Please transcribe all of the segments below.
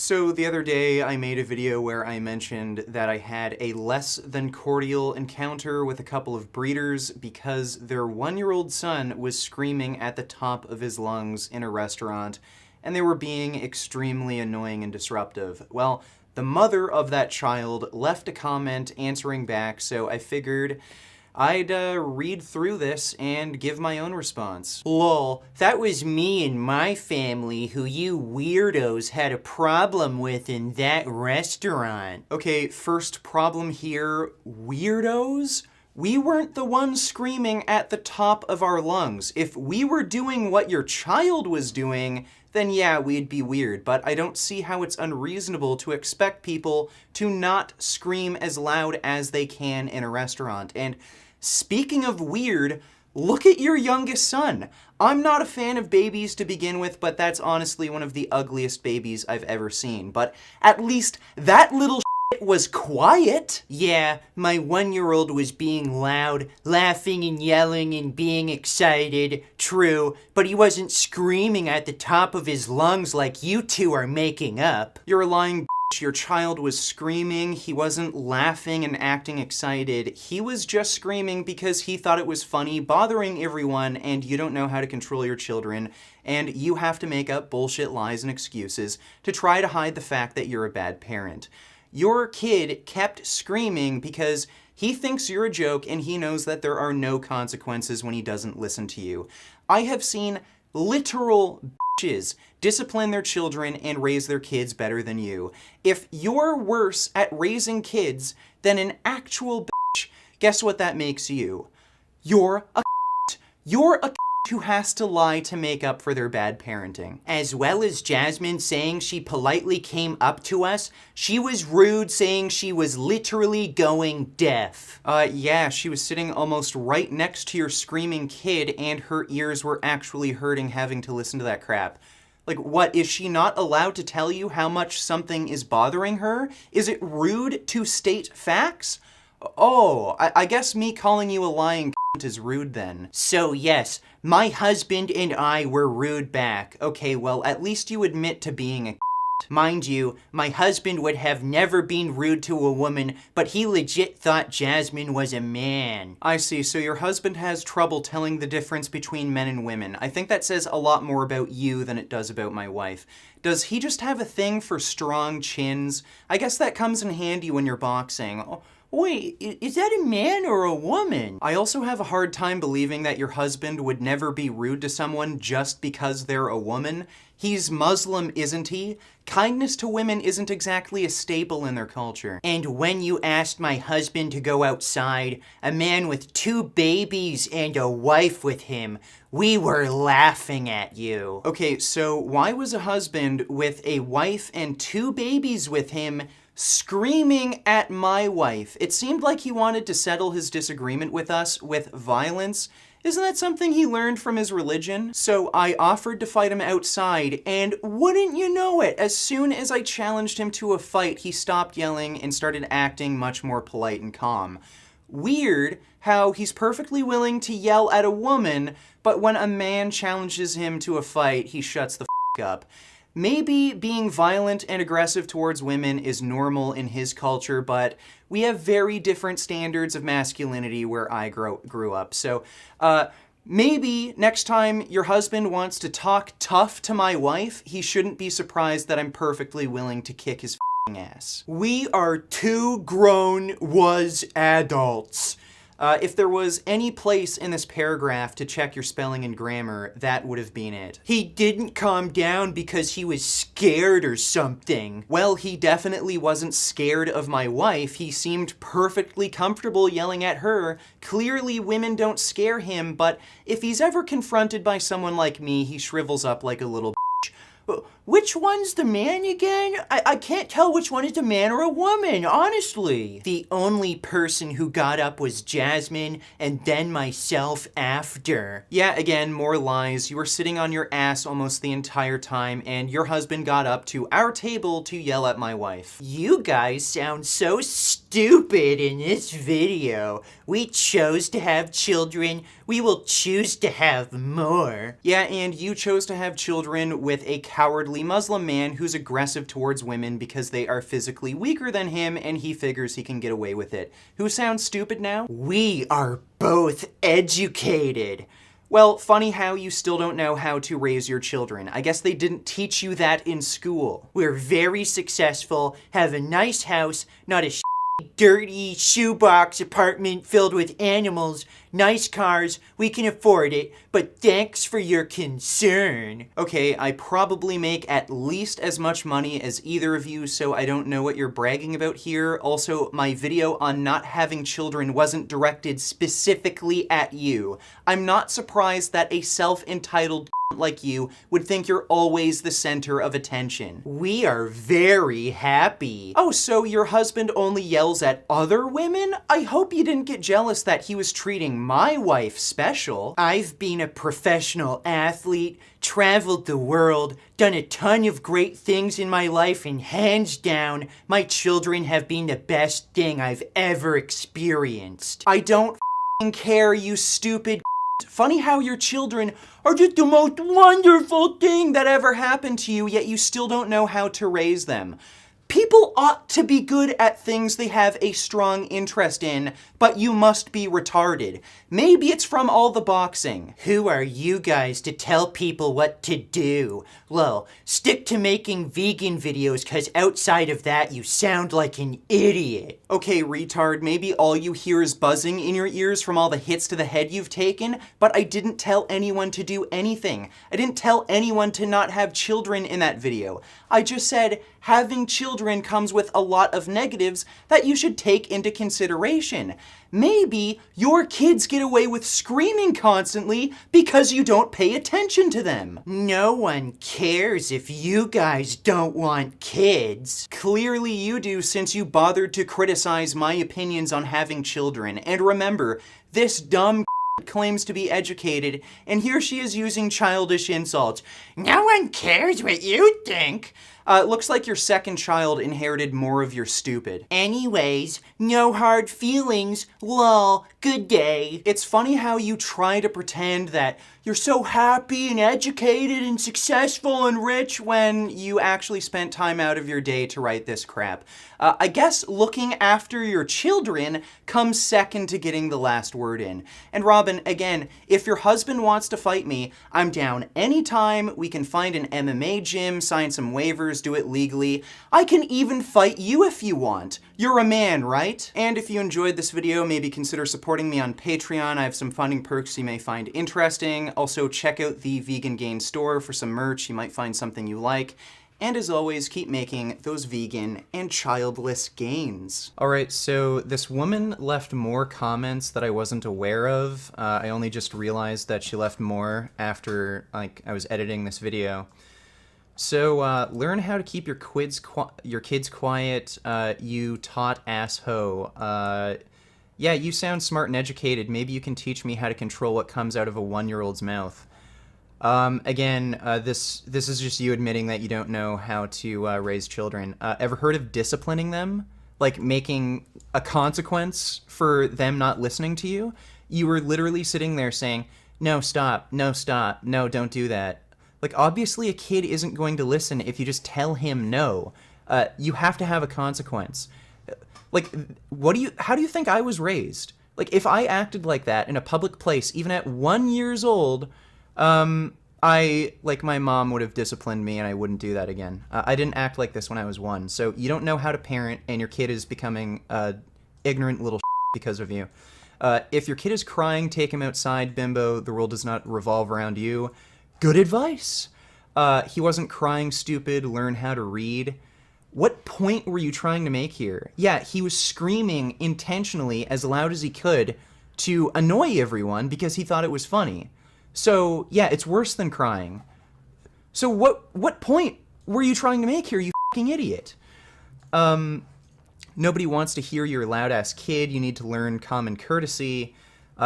So the other day I made a video where I mentioned that I had a less than cordial encounter with a couple of breeders because their 1-year-old son was screaming at the top of his lungs in a restaurant, and they were being extremely annoying and disruptive. Well, the mother of that child left a comment answering back, so I figured I'd read through this and give my own response. Lol, that was me and my family who you weirdos had a problem with in that restaurant. Okay, first problem here, weirdos? We weren't the ones screaming at the top of our lungs. If we were doing what your child was doing, then yeah, we'd be weird, but I don't see how it's unreasonable to expect people to not scream as loud as they can in a restaurant. And speaking of weird, look at your youngest son. I'm not a fan of babies to begin with, but that's honestly one of the ugliest babies I've ever seen. But at least that little shit was quiet. Yeah, my 1-year-old was being loud, laughing and yelling and being excited, true, but he wasn't screaming at the top of his lungs like you two are making up. You're a lying bitch. Your child was screaming. He wasn't laughing and acting excited. He was just screaming because he thought it was funny, bothering everyone, and you don't know how to control your children, and you have to make up bullshit lies and excuses to try to hide the fact that you're a bad parent. Your kid kept screaming because he thinks you're a joke and he knows that there are no consequences when he doesn't listen to you. I have seen literal bitches discipline their children and raise their kids better than you. If you're worse at raising kids than an actual bitch, guess what that makes you? You're a You're a who has to lie to make up for their bad parenting. As well as Jasmine saying she politely came up to us, she was rude saying she was literally going deaf. Yeah, she was sitting almost right next to your screaming kid and her ears were actually hurting having to listen to that crap. Like, what, is she not allowed to tell you how much something is bothering her? Is it rude to state facts? Oh, I guess me calling you a lying is rude then. So yes, my husband and I were rude back. Okay, well, at least you admit to being a Mind you, my husband would have never been rude to a woman, but he legit thought Jasmine was a man. I see, so your husband has trouble telling the difference between men and women. I think that says a lot more about you than it does about my wife. Does he just have a thing for strong chins? I guess that comes in handy when you're boxing. Oh, wait, is that a man or a woman? I also have a hard time believing that your husband would never be rude to someone just because they're a woman. He's Muslim, isn't he? Kindness to women isn't exactly a staple in their culture. And when you asked my husband to go outside, a man with 2 babies and a wife with him, we were laughing at you. Okay, so why was a husband with a wife and 2 babies with him screaming at my wife? It seemed like he wanted to settle his disagreement with us with violence. Isn't that something he learned from his religion? So I offered to fight him outside, and wouldn't you know it, as soon as I challenged him to a fight, he stopped yelling and started acting much more polite and calm. Weird how he's perfectly willing to yell at a woman, but when a man challenges him to a fight, he shuts the f*** up. Maybe being violent and aggressive towards women is normal in his culture, but we have very different standards of masculinity where I grew up. So maybe next time your husband wants to talk tough to my wife, he shouldn't be surprised that I'm perfectly willing to kick his ass. We are 2 grown was adults. If there was any place in this paragraph to check your spelling and grammar, that would have been it. He didn't calm down because he was scared or something. Well, he definitely wasn't scared of my wife. He seemed perfectly comfortable yelling at her. Clearly, women don't scare him, but if he's ever confronted by someone like me, he shrivels up like a little bitch. Which one's the man again? I can't tell which one is a man or a woman, honestly. The only person who got up was Jasmine, and then myself after. Yeah, again, more lies. You were sitting on your ass almost the entire time, and your husband got up to our table to yell at my wife. You guys sound so stupid in this video. We chose to have children. We will choose to have more. Yeah, and you chose to have children with a cowardly Muslim man who's aggressive towards women because they are physically weaker than him and he figures he can get away with it. Who sounds stupid now? We are both educated. Well, funny how you still don't know how to raise your children. I guess they didn't teach you that in school. We're very successful, have a nice house, not a dirty shoebox apartment filled with animals, nice cars, we can afford it, but thanks for your concern. Okay, I probably make at least as much money as either of you, so I don't know what you're bragging about here. Also, my video on not having children wasn't directed specifically at you. I'm not surprised that a self-entitled like you would think you're always the center of attention. We are very happy. Oh, so your husband only yells at other women? I hope you didn't get jealous that he was treating my wife special. I've been a professional athlete, traveled the world, done a ton of great things in my life, and hands down, my children have been the best thing I've ever experienced. I don't care, you stupid. Funny how your children are just the most wonderful thing that ever happened to you, yet you still don't know how to raise them. People ought to be good at things they have a strong interest in, but you must be retarded. Maybe it's from all the boxing. Who are you guys to tell people what to do? Well, stick to making vegan videos, cause outside of that you sound like an idiot. Okay, retard, maybe all you hear is buzzing in your ears from all the hits to the head you've taken, but I didn't tell anyone to do anything. I didn't tell anyone to not have children in that video. I just said having children comes with a lot of negatives that you should take into consideration. Maybe your kids get away with screaming constantly because you don't pay attention to them. No one cares if you guys don't want kids. Clearly you do, since you bothered to criticize my opinions on having children. And remember, this dumb claims to be educated, and here she is using childish insults. No one cares what you think. Looks like your second child inherited more of your stupid. Anyways, no hard feelings. Lol, good day. It's funny how you try to pretend that you're so happy and educated and successful and rich when you actually spent time out of your day to write this crap. I guess looking after your children comes second to getting the last word in. And Robin, again, if your husband wants to fight me, I'm down anytime. We can find an MMA gym, sign some waivers, do it legally. I can even fight you if you want. You're a man, right? And if you enjoyed this video, maybe consider supporting me on Patreon. I have some funding perks you may find interesting. Also, check out the Vegan Gain store for some merch. You might find something you like. And as always, keep making those vegan and childless gains. All right, so this woman left more comments that I wasn't aware of. I only just realized that she left more after I was editing this video. So learn how to keep your kids quiet, you taught assho. Yeah, you sound smart and educated. Maybe you can teach me how to control what comes out of a 1-year-old's mouth. Again, this is just you admitting that you don't know how to raise children. Ever heard of disciplining them? Like making a consequence for them not listening to you? You were literally sitting there saying, no, stop, no, stop, no, don't do that. Like, obviously a kid isn't going to listen if you just tell him no. You have to have a consequence. Like, how do you think I was raised? Like, if I acted like that in a public place, even at 1 year old, my mom would have disciplined me and I wouldn't do that again. I didn't act like this when I was 1, so you don't know how to parent and your kid is becoming ignorant little because of you. If your kid is crying, take him outside, bimbo. The world does not revolve around you. Good advice. He wasn't crying, stupid. Learn how to read. What point were you trying to make here? Yeah, he was screaming intentionally as loud as he could to annoy everyone because he thought it was funny. So, yeah, it's worse than crying. So what point were you trying to make here, you fucking idiot? Nobody wants to hear your loud-ass kid. You need to learn common courtesy.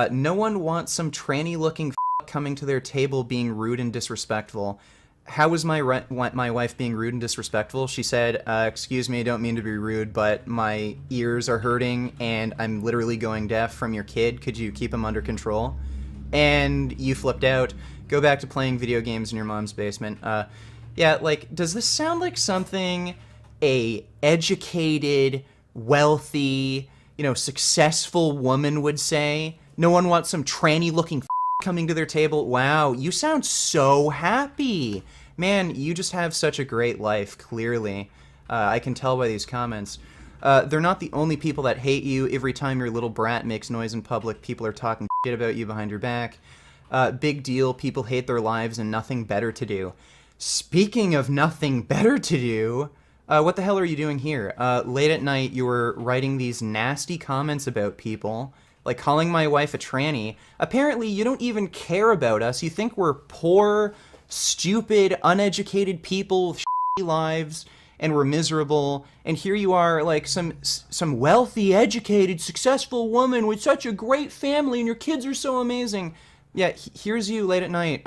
No one wants some tranny-looking coming to their table being rude and disrespectful. How was my wife being rude and disrespectful? She said, excuse me, I don't mean to be rude, but my ears are hurting and I'm literally going deaf from your kid. Could you keep him under control? And you flipped out. Go back to playing video games in your mom's basement. Yeah, like, does this sound like something a educated, wealthy, successful woman would say? No one wants some tranny-looking coming to their table. Wow, you sound so happy. Man, you just have such a great life, clearly. I can tell by these comments. They're not the only people that hate you. Every time your little brat makes noise in public, people are talking shit about you behind your back. Big deal, people hate their lives and nothing better to do. Speaking of nothing better to do, what the hell are you doing here? Late at night, you were writing these nasty comments about people, like calling my wife a tranny. Apparently, you don't even care about us. You think we're poor, stupid, uneducated people with shitty lives, and we're miserable. And here you are, like some wealthy, educated, successful woman with such a great family, and your kids are so amazing. Yeah, here's you late at night,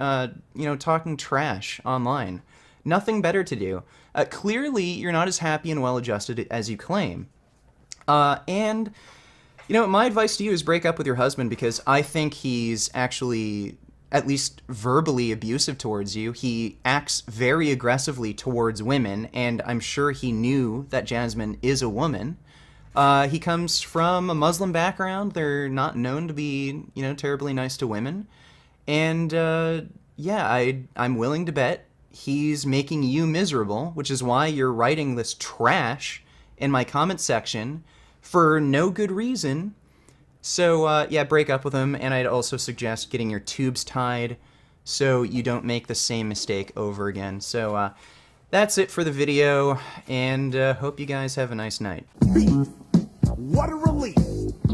talking trash online. Nothing better to do. Clearly, you're not as happy and well-adjusted as you claim. And, my advice to you is break up with your husband, because I think he's actually, at least verbally, abusive towards you. He acts very aggressively towards women, and I'm sure he knew that Jasmine is a woman. He comes from a Muslim background. They're not known to be, terribly nice to women. And, I'm willing to bet he's making you miserable, which is why you're writing this trash in my comment section for no good reason. So, break up with him, and I'd also suggest getting your tubes tied so you don't make the same mistake over again. So, that's it for the video, and hope you guys have a nice night. What a relief!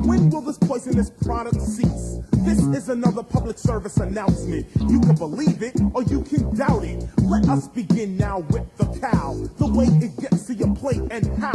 When will this poisonous product cease? This is another public service announcement. You can believe it or you can doubt it. Let us begin now with the cow. The way it gets to your plate and how.